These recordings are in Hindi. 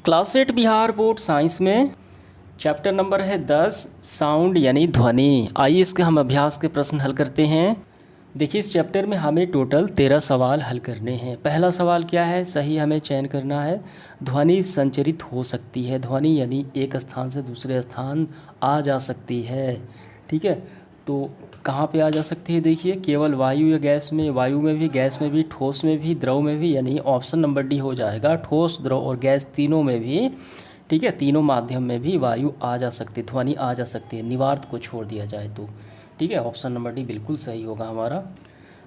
क्लास 8 बिहार बोर्ड साइंस में चैप्टर नंबर है 10 साउंड यानी ध्वनि। आइए इसके हम अभ्यास के प्रश्न हल करते हैं। देखिए इस चैप्टर में हमें टोटल 13 सवाल हल करने हैं। पहला सवाल क्या है, सही हमें चयन करना है। ध्वनि संचरित हो सकती है। ध्वनि यानी एक स्थान से दूसरे स्थान आ जा सकती है। ठीक है, तो कहाँ पे आ जा सकती है, देखिए केवल वायु या गैस में, वायु में भी, गैस में भी, ठोस में भी, द्रव में भी, यानी ऑप्शन नंबर डी हो जाएगा। ठोस, द्रव और गैस तीनों में भी, ठीक है, तीनों माध्यम में भी वायु आ जा सकती है, ध्वनि आ जा सकती है, निवार्त को छोड़ दिया जाए तो। ठीक है, ऑप्शन नंबर डी बिल्कुल सही होगा हमारा।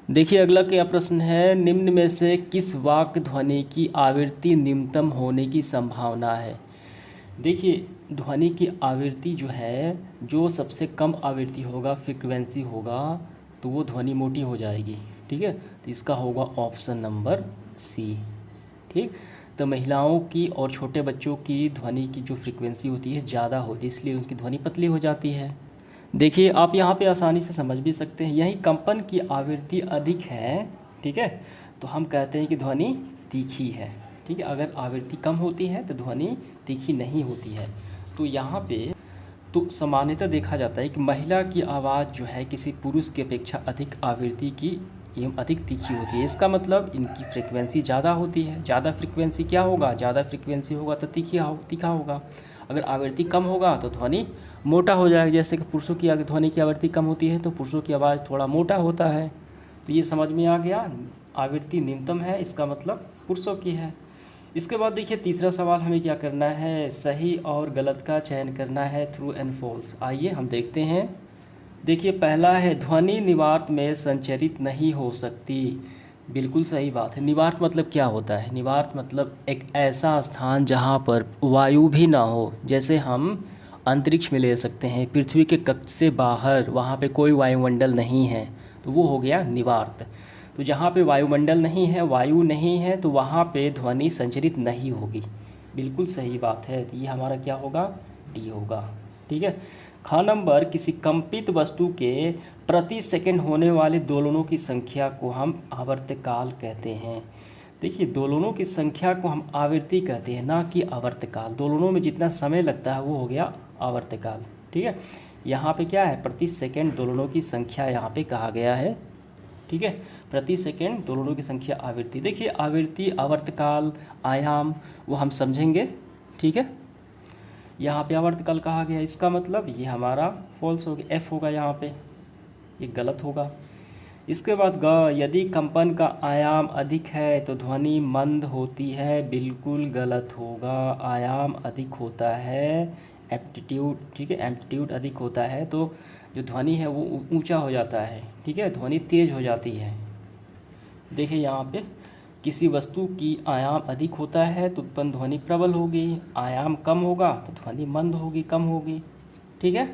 देखिए अगला क्या प्रश्न है, निम्न में से किस वाक्य ध्वनि की आवृत्ति निम्नतम होने की संभावना है। देखिए ध्वनि की आवृत्ति जो है, जो सबसे कम आवृत्ति होगा, फ्रीक्वेंसी होगा, तो वो ध्वनि मोटी हो जाएगी। ठीक है, तो इसका होगा ऑप्शन नंबर सी। ठीक, तो महिलाओं की और छोटे बच्चों की ध्वनि की जो फ्रीक्वेंसी होती है ज़्यादा होती है, इसलिए उसकी ध्वनि पतली हो जाती है। देखिए आप यहाँ पे आसानी से समझ भी सकते हैं, यही कंपन की आवृत्ति अधिक है, ठीक है, तो हम कहते हैं कि ध्वनि तीखी है। ठीक है, अगर आवृत्ति कम होती है तो ध्वनि तीखी नहीं होती है। तो यहाँ पे तो सामान्यतः देखा जाता है कि महिला की आवाज़ जो है किसी पुरुष की अपेक्षा अधिक आवृत्ति की एवं अधिक तीखी होती है। इसका मतलब इनकी फ्रीक्वेंसी ज़्यादा होती है। ज़्यादा फ्रीक्वेंसी क्या होगा, ज़्यादा फ्रीक्वेंसी होगा तो तीखा होगा। अगर आवृत्ति कम होगा तो ध्वनि मोटा हो जाएगा। जैसे कि पुरुषों की ध्वनि की आवृत्ति कम होती है तो पुरुषों की आवाज़ थोड़ा मोटा होता है। तो ये समझ में आ गया, आवृत्ति न्यूनतम है, इसका मतलब पुरुषों की है। इसके बाद देखिए तीसरा सवाल हमें क्या करना है, सही और गलत का चयन करना है, ट्रू एंड फॉल्स। आइए हम देखते हैं। देखिए पहला है, ध्वनि निवार्त में संचरित नहीं हो सकती। बिल्कुल सही बात है। निवार्त मतलब क्या होता है, निवार्त मतलब एक ऐसा स्थान जहाँ पर वायु भी ना हो। जैसे हम अंतरिक्ष में ले सकते हैं, पृथ्वी के कक्ष से बाहर, वहाँ पे कोई वायुमंडल नहीं है, तो वो हो गया निवार्त। तो जहाँ पे वायुमंडल नहीं है, वायु नहीं है, तो वहाँ पे ध्वनि संचरित नहीं होगी। बिल्कुल सही बात है, तो ये हमारा क्या होगा, डी होगा। ठीक है, ख नंबर, किसी कंपित वस्तु के प्रति सेकंड होने वाले दोलनों की संख्या को हम आवर्तकाल कहते हैं। देखिए दोलनों की संख्या को हम आवृत्ति कहते हैं, ना कि आवर्तकाल। दोलनों में जितना समय लगता है वो हो गया आवर्तकाल। ठीक है, यहाँ पे क्या है, प्रति सेकंड दोलनों की संख्या यहाँ पे कहा गया है। ठीक है, प्रति सेकंड दोलनों की संख्या आवृत्ति। देखिए आवृत्ति, आवर्तकाल, आयाम वो हम समझेंगे। ठीक है, यहाँ पे आवर्तकाल कहा गया, इसका मतलब ये हमारा फॉल्स हो गया, एफ होगा यहाँ पे, ये गलत होगा। इसके बाद ग, यदि कंपन का आयाम अधिक है तो ध्वनि मंद होती है। बिल्कुल गलत होगा, आयाम अधिक होता है, एम्पलीट्यूड, ठीक है, एम्पलीट्यूड अधिक होता है तो जो ध्वनि है वो ऊंचा हो जाता है। ठीक है, ध्वनि तेज हो जाती है। देखिए यहाँ पे किसी वस्तु की आयाम अधिक होता है तो उत्पन्न ध्वनि प्रबल होगी, आयाम कम होगा तो ध्वनि मंद होगी, कम होगी। ठीक है,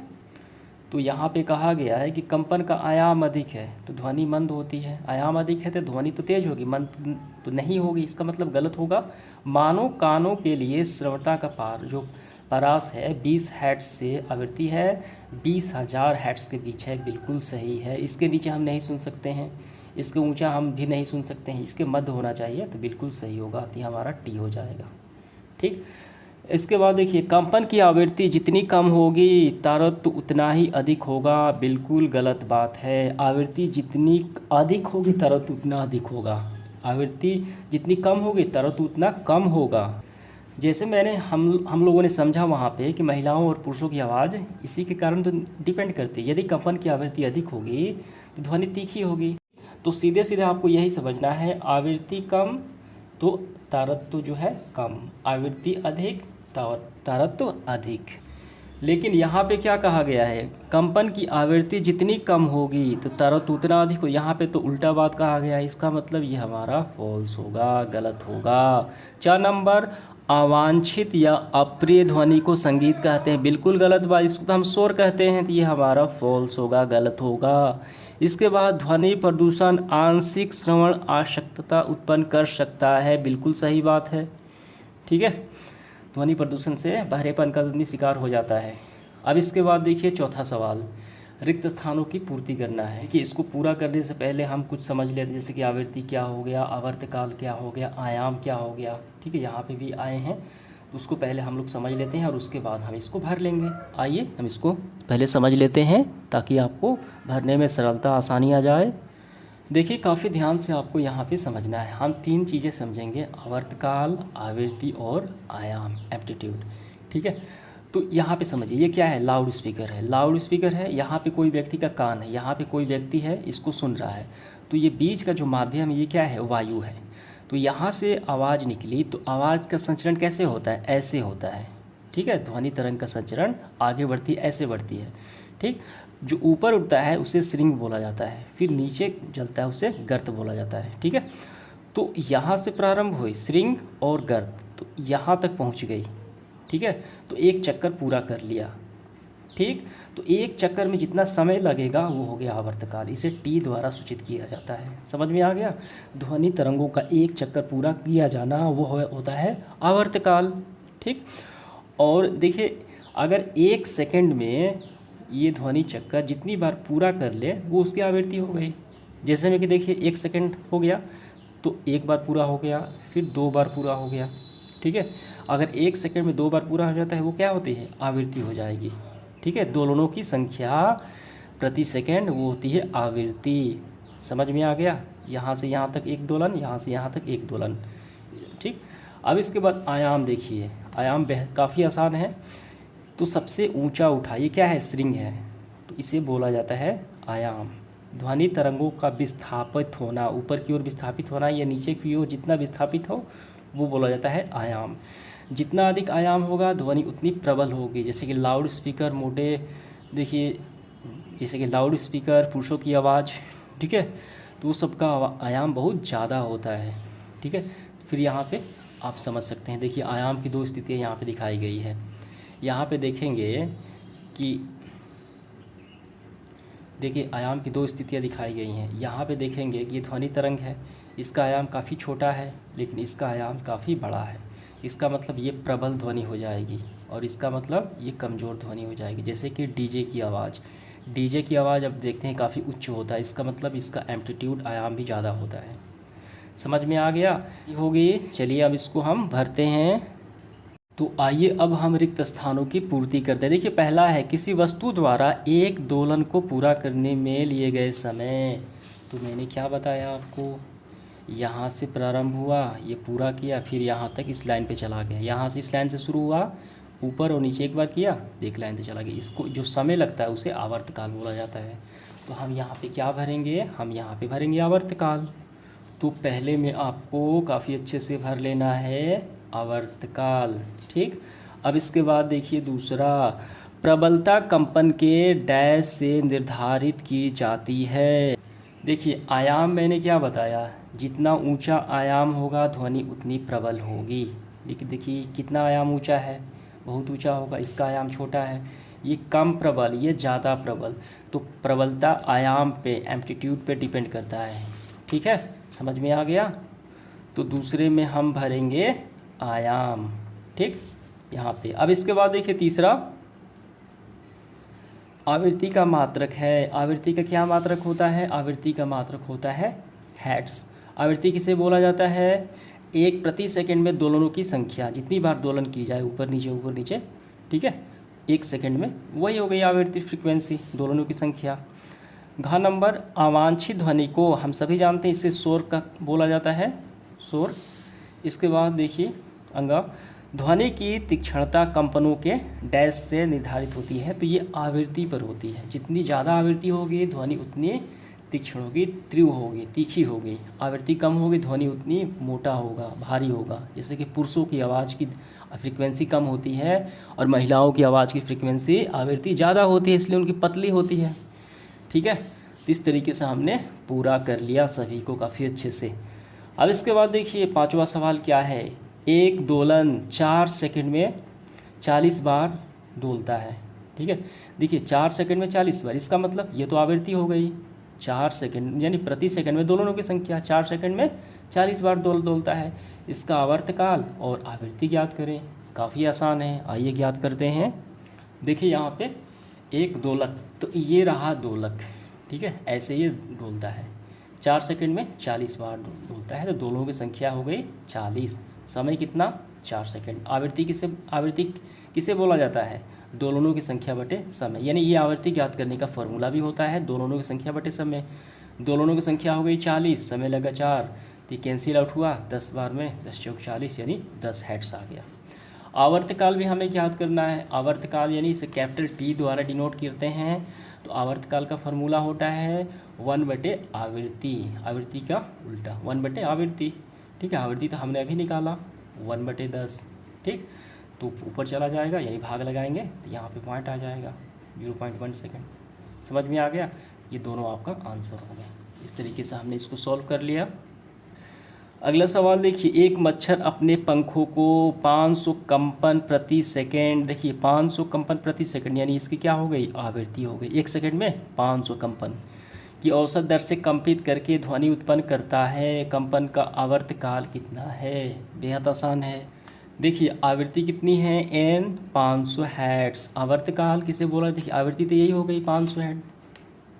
तो यहाँ पे कहा गया है कि कंपन का आयाम अधिक है तो ध्वनि मंद होती है, आयाम अधिक है तो ध्वनि तो तेज होगी, मंद तो नहीं होगी। इसका मतलब गलत होगा। मानव कानों के लिए श्रवणता का पार जो परास है 20 हर्ट्ज से आवृत्ति है 20,000 हर्ट्ज के बीच है। बिल्कुल सही है, इसके नीचे हम नहीं सुन सकते हैं, इसके ऊंचा हम भी नहीं सुन सकते हैं, इसके मध्य होना चाहिए, तो बिल्कुल सही होगा, तो हमारा टी हो जाएगा। ठीक, इसके बाद देखिए कंपन की आवृत्ति जितनी कम होगी तारतम्य उतना ही अधिक होगा। बिल्कुल गलत बात है, आवृत्ति जितनी अधिक होगी तारतम्य उतना अधिक होगा, आवृत्ति जितनी कम होगी तारतम्य उतना कम होगा। जैसे मैंने हम लोगों ने समझा वहाँ पे कि महिलाओं और पुरुषों की आवाज़ इसी के कारण तो डिपेंड करती है। यदि कंपन की आवृत्ति अधिक होगी तो ध्वनि तीखी होगी। तो सीधे सीधे आपको यही समझना है, आवृत्ति कम तो तारतम्य जो है कम, आवृत्ति अधिक तारतम्य अधिक। लेकिन यहाँ पे क्या कहा गया है, कंपन की आवृत्ति जितनी कम होगी तो तारतम्य उतना अधिक हो। यहाँ पे तो उल्टा बात कहा गया है, इसका मतलब ये हमारा फॉल्स होगा, गलत होगा। 4 नंबर, अवांछित या अप्रिय ध्वनि को संगीत कहते हैं। बिल्कुल गलत बात, इसको तो हम शोर कहते हैं, तो ये हमारा फॉल्स होगा, गलत होगा। इसके बाद ध्वनि प्रदूषण आंशिक श्रवण अशक्तता उत्पन्न कर सकता है। बिल्कुल सही बात है। ठीक है, ध्वनि प्रदूषण से बहरेपन का आदमी शिकार हो जाता है। अब इसके बाद देखिए चौथा सवाल, रिक्त स्थानों की पूर्ति करना है। कि इसको पूरा करने से पहले हम कुछ समझ लेते, जैसे कि आवृत्ति क्या हो गया, आवर्तकाल क्या हो गया, आयाम क्या हो गया। ठीक है, यहाँ पे भी आए हैं, तो उसको पहले हम लोग समझ लेते हैं और उसके बाद हम इसको भर लेंगे। आइए हम इसको पहले समझ लेते हैं ताकि आपको भरने में सरलता आसानी आ जाए। देखिए काफ़ी ध्यान से आपको यहाँ पे समझना है। हम 3 चीज़ें समझेंगे, आवर्तकाल, आवृत्ति और आयाम, एम्पलीट्यूड। ठीक है, तो यहाँ पे समझिए ये क्या है, लाउड स्पीकर है। लाउड स्पीकर है, यहाँ पे कोई व्यक्ति का कान है, यहाँ पे कोई व्यक्ति है इसको सुन रहा है। तो ये बीच का जो माध्यम है ये क्या है, वायु है। तो यहाँ से आवाज़ निकली तो आवाज़ का संचरण कैसे होता है, ऐसे होता है। ठीक है, ध्वनि तरंग का संचरण आगे बढ़ती है, ऐसे बढ़ती है। ठीक, जो ऊपर उठता है उसे श्रृंग बोला जाता है, फिर नीचे जलता है उसे गर्त बोला जाता है। ठीक है, तो यहाँ से प्रारंभ हुई श्रृंग और गर्त, तो यहाँ तक पहुँच गई। ठीक है, तो एक चक्कर पूरा कर लिया। ठीक, तो एक चक्कर में जितना समय लगेगा वो हो गया आवर्तकाल। इसे टी द्वारा सूचित किया जाता है। समझ में आ गया, ध्वनि तरंगों का एक चक्कर पूरा किया जाना वो होता है आवर्तकाल। ठीक, और देखिए अगर 1 सेकंड में ये ध्वनि चक्कर जितनी बार पूरा कर ले वो उसकी आवृत्ति हो गई। जैसे में कि देखिए 1 सेकंड हो गया तो 1 बार पूरा हो गया, फिर 2 बार पूरा हो गया। ठीक है, अगर 1 सेकंड में 2 बार पूरा हो जाता है वो क्या होती है, आवृत्ति हो जाएगी। ठीक है, दोलनों की संख्या प्रति सेकंड वो होती है आवृत्ति। समझ में आ गया, यहाँ से यहाँ तक एक दोलन, यहाँ से यहाँ तक एक दोलन। ठीक, अब इसके बाद आयाम देखिए, आयाम काफ़ी आसान है। तो सबसे ऊंचा उठा ये क्या है, श्रृंग है, तो इसे बोला जाता है आयाम। ध्वनि तरंगों का विस्थापित होना, ऊपर की ओर विस्थापित होना या नीचे की ओर जितना विस्थापित हो वो बोला जाता है आयाम। जितना अधिक आयाम होगा ध्वनि उतनी प्रबल होगी। जैसे कि लाउड स्पीकर मोटे, देखिए जैसे कि लाउड स्पीकर, पुरुषों की आवाज़। ठीक है, तो वो सबका आयाम बहुत ज़्यादा होता है। ठीक है, फिर यहाँ पे आप समझ सकते हैं, देखिए आयाम की 2 स्थितियाँ यहाँ पे दिखाई गई है। यहाँ पे देखेंगे कि देखिए आयाम की 2 स्थितियाँ दिखाई गई हैं। यहाँ पे देखेंगे कि ये ध्वनि तरंग है, इसका आयाम काफ़ी छोटा है लेकिन इसका आयाम काफ़ी बड़ा है। इसका मतलब ये प्रबल ध्वनि हो जाएगी और इसका मतलब ये कमज़ोर ध्वनि हो जाएगी। जैसे कि डीजे की आवाज़, डीजे की आवाज़ अब देखते हैं काफ़ी उच्च होता है, इसका मतलब इसका एम्पलीट्यूड आयाम भी ज़्यादा होता है। समझ में आ गया, होगी। चलिए अब इसको हम भरते हैं। तो आइए अब हम रिक्त स्थानों की पूर्ति करते हैं। देखिए पहला है, किसी वस्तु द्वारा एक दोलन को पूरा करने में लिए गए समय। तो मैंने क्या बताया आपको, यहाँ से प्रारंभ हुआ, ये पूरा किया, फिर यहाँ तक इस लाइन पे चला गया। यहाँ से इस लाइन से शुरू हुआ, ऊपर और नीचे एक बार किया, एक लाइन पे चला गया। इसको जो समय लगता है उसे आवर्तकाल बोला जाता है। तो हम यहाँ पे क्या भरेंगे, हम यहाँ पे भरेंगे आवर्तकाल। तो पहले में आपको काफ़ी अच्छे से भर लेना है आवर्तकाल। ठीक, अब इसके बाद देखिए दूसरा, प्रबलता कंपन के डैश से निर्धारित की जाती है। देखिए आयाम मैंने क्या बताया, जितना ऊंचा आयाम होगा ध्वनि उतनी प्रबल होगी। लेकिन देखिए कितना आयाम ऊंचा है, बहुत ऊंचा होगा, इसका आयाम छोटा है, ये कम प्रबल, ये ज़्यादा प्रबल। तो प्रबलता आयाम पे, एम्पलीट्यूड पे डिपेंड करता है। ठीक है, समझ में आ गया। तो दूसरे में हम भरेंगे आयाम। ठीक, यहाँ पे। अब इसके बाद देखिए तीसरा, आवृत्ति का मात्रक है। आवृत्ति का क्या मात्रक होता है, आवृत्ति का मात्रक होता है हैट्स। आवृत्ति किसे बोला जाता है, एक प्रति सेकंड में दोलनों की संख्या, जितनी बार दोलन की जाए ऊपर नीचे। ठीक है, 1 सेकंड में, वही हो गई आवृत्ति, फ्रीक्वेंसी, दोलनों की संख्या। घ नंबर, अवांछित ध्वनि को हम सभी जानते हैं, इसे शोर का बोला जाता है, शोर। इसके बाद देखिए अंगा, ध्वनि की तीक्ष्णता कंपनों के डैश से निर्धारित होती है। तो ये आवृत्ति पर होती है, जितनी ज़्यादा आवृत्ति होगी ध्वनि उतनी तीक्ष्ण होगी, तीव्र होगी, तीखी होगी। आवृत्ति कम होगी ध्वनि उतनी मोटा होगा, भारी होगा। जैसे कि पुरुषों की आवाज़ की फ्रीक्वेंसी कम होती है और महिलाओं की आवाज़ की फ्रीक्वेंसी, आवृत्ति ज़्यादा होती है, इसलिए उनकी पतली होती है। ठीक है, तो इस तरीके से हमने पूरा कर लिया सभी को काफ़ी अच्छे से। अब इसके बाद देखिए 5वां सवाल क्या है, एक दोलन 4 सेकंड में 40 बार डोलता है। ठीक है, देखिए 4 सेकंड में 40 बार, इसका मतलब ये तो आवृत्ति हो गई। 4 सेकंड यानी प्रति सेकंड में दोलनों की संख्या, 4 सेकंड में 40 बार डोलता है। इसका आवर्तकाल और आवृत्ति ज्ञात करें। काफ़ी आसान है, आइए ज्ञात करते हैं। देखिए यहाँ पे एक दोलक, तो ये रहा दोलक। ठीक है, ऐसे ये डोलता है, 4 सेकंड में 40 बार डोलता है, तो दोलनों की संख्या हो गई 40। समय कितना, 4 सेकंड। आवृत्ति किसे बोला जाता है? दोलनों की संख्या बटे समय, यानी ये आवृत्ति ज्ञात करने का फॉर्मूला भी होता है, दोलनों की संख्या बटे समय। दोलनों की संख्या हो गई 40, समय लगा 4, तो ये कैंसिल आउट हुआ 10 बार में, 10 चौक 40 यानी 10 हर्ट्ज आ गया। आवर्तकाल भी हमें याद करना है। आवर्तकाल यानी इसे कैपिटल टी द्वारा डिनोट करते हैं। तो आवर्तकाल का फॉर्मूला होता है 1/आवृत्ति, आवृत्ति का उल्टा 1/आवृत्ति। ठीक है, आवृत्ति तो हमने अभी निकाला 1/10। ठीक, तो ऊपर चला जाएगा यानी भाग लगाएंगे तो यहाँ पे पॉइंट आ जाएगा 0.1 सेकेंड। समझ में आ गया? ये दोनों आपका आंसर हो गया। इस तरीके से हमने इसको सॉल्व कर लिया। अगला सवाल देखिए, एक मच्छर अपने पंखों को 500 कंपन प्रति सेकंड, देखिए 500 कंपन प्रति सेकंड यानी इसकी क्या हो गई? आवृत्ति हो गई। 1 सेकंड में 500 कंपन की औसत दर से कंपित करके ध्वनि उत्पन्न करता है। कंपन का आवर्तकाल कितना है? बेहद आसान है। देखिए आवृत्ति कितनी है? n 500 hertz. आवर्तकाल किसे बोला? देखिए आवृत्ति तो यही हो गई 500 हर्ट्ज।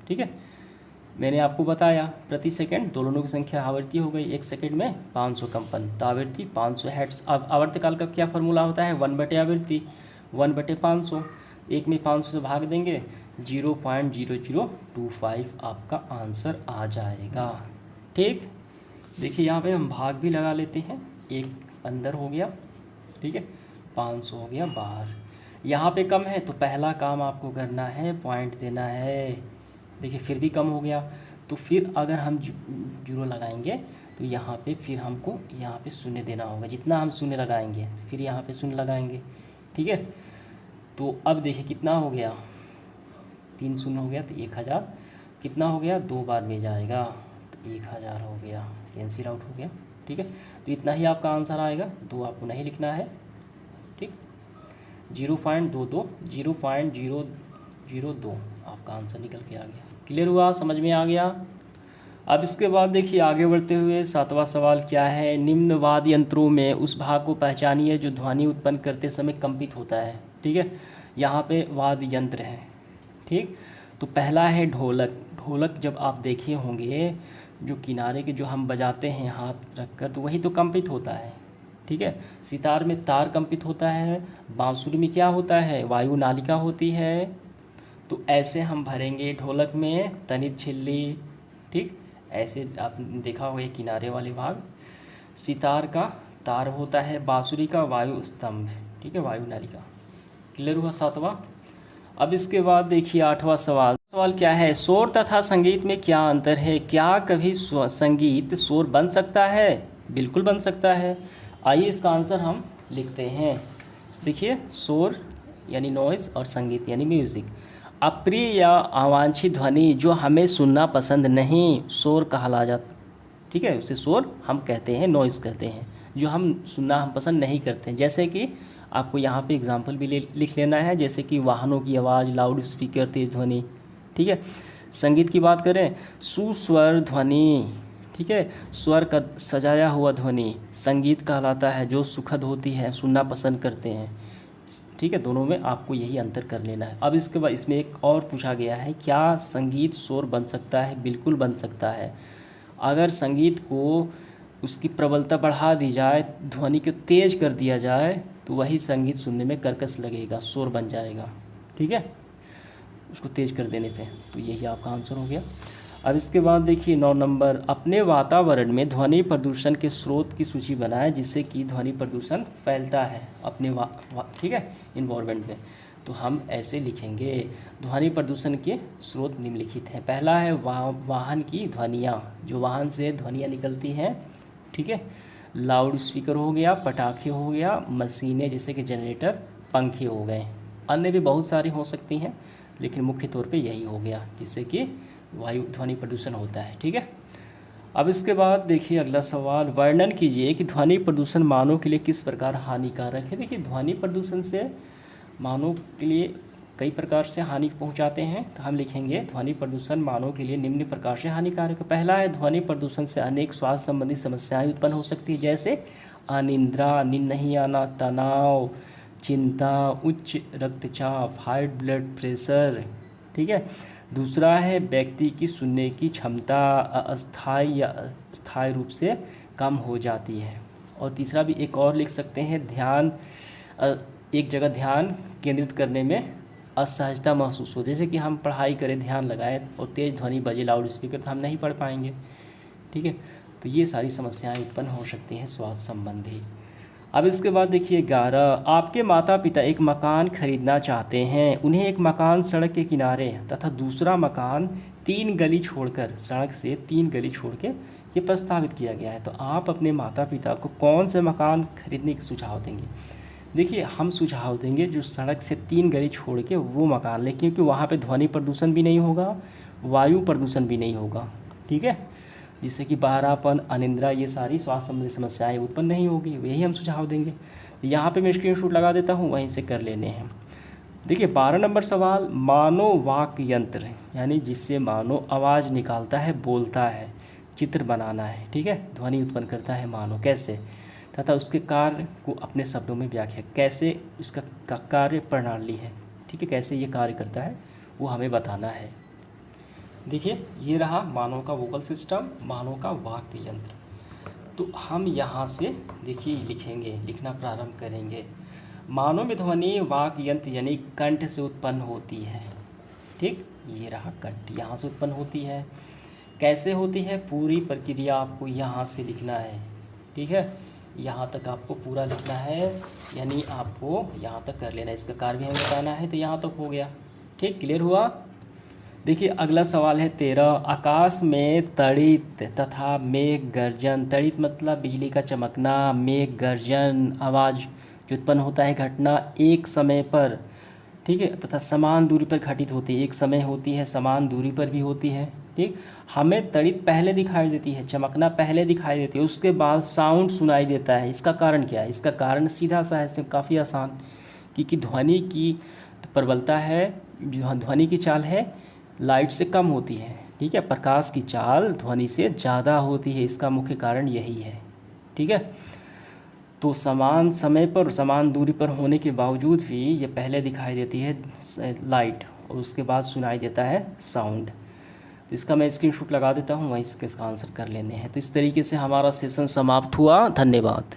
ठीक है, मैंने आपको बताया प्रति सेकंड दोलनों की संख्या, आवृत्ति हो गई 1 सेकंड में 500 कंपन, तो आवृत्ति 500 हर्ट्ज। अब आवर्तकाल का क्या फार्मूला होता है? 1/आवृत्ति 1/500। 1 में 500 से भाग देंगे 0.0025 आपका आंसर आ जाएगा। ठीक, देखिए यहाँ पे हम भाग भी लगा लेते हैं। 1 अंदर हो गया, ठीक है, 500 हो गया बाहर। यहाँ पे कम है तो पहला काम आपको करना है पॉइंट देना है। देखिए फिर भी कम हो गया, तो फिर अगर हम जीरो लगाएंगे तो यहाँ पे फिर हमको यहाँ पे शून्य देना होगा। जितना हम शून्य लगाएंगे फिर यहाँ पे शून्य लगाएंगे। ठीक है, तो अब देखिए कितना हो गया? 3 शून्य हो गया तो 1000। कितना हो गया? 2 बार में जाएगा तो 1000 हो गया, कैंसिल आउट हो गया। ठीक है, तो इतना ही आपका आंसर आएगा, 2 आपको नहीं लिखना है। ठीक, 0.22 0.002 आपका आंसर निकल के आ गया। क्लियर हुआ? समझ में आ गया? अब इसके बाद देखिए आगे बढ़ते हुए 7वां सवाल क्या है? निम्न वाद्य यंत्रों में उस भाग को पहचानिए जो ध्वनि उत्पन्न करते समय कंपित होता है। ठीक है, यहाँ पे वाद्य यंत्र है। ठीक, तो पहला है ढोलक। ढोलक जब आप देखे होंगे जो किनारे के जो हम बजाते हैं हाथ रखकर, तो वही तो कंपित होता है। ठीक है, सितार में तार कंपित होता है, बांसुरी में क्या होता है? वायु नालिका होती है। तो ऐसे हम भरेंगे ढोलक में तनित झिल्ली। ठीक, ऐसे आपने देखा होगा किनारे वाले भाग। सितार का तार होता है, बांसुरी का वायु स्तंभ। ठीक है, वायु नालिका। क्लियर हुआ 7वां? अब इसके बाद देखिए 8वां सवाल। सवाल क्या है? शोर तथा संगीत में क्या अंतर है? क्या कभी संगीत शोर बन सकता है? बिल्कुल बन सकता है। आइए इसका आंसर हम लिखते हैं। देखिए शोर यानी नॉइज़ और संगीत यानी म्यूज़िक। अप्रिय या अवांछित ध्वनि जो हमें सुनना पसंद नहीं, शोर कहला जाता। ठीक है, उसे शोर हम कहते हैं, नॉइज़ कहते हैं, जो हम सुनना हम पसंद नहीं करते हैं। जैसे कि आपको यहाँ पे एग्जांपल भी लिख लेना है, जैसे कि वाहनों की आवाज़, लाउड स्पीकर, तेज ध्वनि। ठीक है, संगीत की बात करें, सुस्वर ध्वनि। ठीक है, स्वर का सजाया हुआ ध्वनि संगीत कहलाता है, जो सुखद होती है, सुनना पसंद करते हैं। ठीक है, दोनों में आपको यही अंतर कर लेना है। अब इसके बाद इसमें एक और पूछा गया है, क्या संगीत शोर बन सकता है? बिल्कुल बन सकता है। अगर संगीत को उसकी प्रबलता बढ़ा दी जाए, ध्वनि को तेज कर दिया जाए, तो वही संगीत सुनने में कर्कश लगेगा, शोर बन जाएगा। ठीक है, उसको तेज कर देने पे। तो यही आपका आंसर हो गया। अब इसके बाद देखिए 9 नंबर, अपने वातावरण में ध्वनि प्रदूषण के स्रोत की सूची बनाएं जिससे कि ध्वनि प्रदूषण फैलता है अपने ठीक है, इन्वायरमेंट में। तो हम ऐसे लिखेंगे, ध्वनि प्रदूषण के स्रोत निम्नलिखित हैं। पहला है वाहन की ध्वनियाँ, जो वाहन से ध्वनियाँ निकलती हैं। ठीक है, लाउड स्पीकर हो गया, पटाखे हो गया, मशीनें जैसे कि जनरेटर, पंखे हो गए। अन्य भी बहुत सारी हो सकती हैं, लेकिन मुख्य तौर पे यही हो गया जिससे कि वायु ध्वनि प्रदूषण होता है। ठीक है, अब इसके बाद देखिए अगला सवाल, वर्णन कीजिए कि ध्वनि प्रदूषण मानव के लिए किस प्रकार हानिकारक है। देखिए ध्वनि प्रदूषण से मानव के लिए कई प्रकार से हानि पहुंचाते हैं। तो हम लिखेंगे ध्वनि प्रदूषण मानव के लिए निम्न प्रकार से हानिकारक है। पहला है, ध्वनि प्रदूषण से अनेक स्वास्थ्य संबंधी समस्याएं उत्पन्न हो सकती है, जैसे अनिद्रा, नींद नहीं आना, तनाव, चिंता, उच्च रक्तचाप, हाई ब्लड प्रेशर। ठीक है, दूसरा है व्यक्ति की सुनने की क्षमता अस्थायी या स्थायी रूप से कम हो जाती है। और तीसरा भी एक और लिख सकते हैं, ध्यान एक जगह ध्यान केंद्रित करने में असहजता महसूस हो। जैसे कि हम पढ़ाई करें, ध्यान लगाएं और तेज़ ध्वनि बजे लाउड स्पीकर, तो हम नहीं पढ़ पाएंगे। ठीक है, तो ये सारी समस्याएं उत्पन्न हो सकती हैं स्वास्थ्य संबंधी। अब इसके बाद देखिए 11, आपके माता पिता एक मकान खरीदना चाहते हैं। उन्हें एक मकान सड़क के किनारे तथा दूसरा मकान 3 गली छोड़कर, सड़क से 3 गली छोड़ के ये प्रस्तावित किया गया है। तो आप अपने माता पिता को कौन से मकान खरीदने के सुझाव देंगे? देखिए, हम सुझाव देंगे जो सड़क से 3 गली छोड़ के वो मकान ले, क्योंकि वहाँ पे ध्वनि प्रदूषण भी नहीं होगा, वायु प्रदूषण भी नहीं होगा। ठीक है, जिससे कि बहरापन, अनिद्रा, ये सारी स्वास्थ्य संबंधी समस्याएं उत्पन्न नहीं होगी। यही हम सुझाव देंगे। यहाँ पे मैं स्क्रीनशॉट लगा देता हूँ, वहीं से कर लेने हैं। देखिए 12 नंबर सवाल, मानव वाक्य यंत्र यानी जिससे मानव आवाज़ निकालता है, बोलता है, चित्र बनाना है। ठीक है, ध्वनि उत्पन्न करता है मानव, कैसे, तथा उसके कार्य को अपने शब्दों में व्याख्या, कैसे उसका कार्य प्रणाली है। ठीक है, कैसे ये कार्य करता है वो हमें बताना है। देखिए ये रहा मानव का वोकल सिस्टम, मानव का वाक्य यंत्र। तो हम यहाँ से देखिए लिखेंगे, लिखना प्रारंभ करेंगे। मानव में ध्वनि वाक्य यंत्र यानी कंठ से उत्पन्न होती है। ठीक, ये रहा कंठ, यहाँ से उत्पन्न होती है। कैसे होती है, पूरी प्रक्रिया आपको यहाँ से लिखना है। ठीक है, यहाँ तक आपको पूरा लिखना है, यानी आपको यहाँ तक कर लेना है। इसका कार्य भी हमें बताना है, तो यहाँ तक हो गया। ठीक, क्लियर हुआ। देखिए अगला सवाल है 13, आकाश में तड़ित तथा मेघ गर्जन। तड़ित मतलब बिजली का चमकना, मेघ गर्जन आवाज़ जो उत्पन्न होता है घटना एक समय पर, ठीक है, तथा समान दूरी पर घटित होती है। एक समय होती है, समान दूरी पर भी होती है। ठीक, हमें तड़ित पहले दिखाई देती है, चमकना पहले दिखाई देती है, उसके बाद साउंड सुनाई देता है। इसका कारण क्या है? इसका कारण सीधा सा है, काफ़ी आसान, क्योंकि ध्वनि की प्रबलता है, जो ध्वनि की चाल है लाइट से कम होती है। ठीक है, प्रकाश की चाल ध्वनि से ज़्यादा होती है, इसका मुख्य कारण यही है। ठीक है, तो समान समय पर समान दूरी पर होने के बावजूद भी ये पहले दिखाई देती है लाइट, और उसके बाद सुनाई देता है साउंड। तो इसका मैं स्क्रीनशॉट लगा देता हूँ, वहीं इसका आंसर कर लेने हैं। तो इस तरीके से हमारा सेशन समाप्त हुआ। धन्यवाद।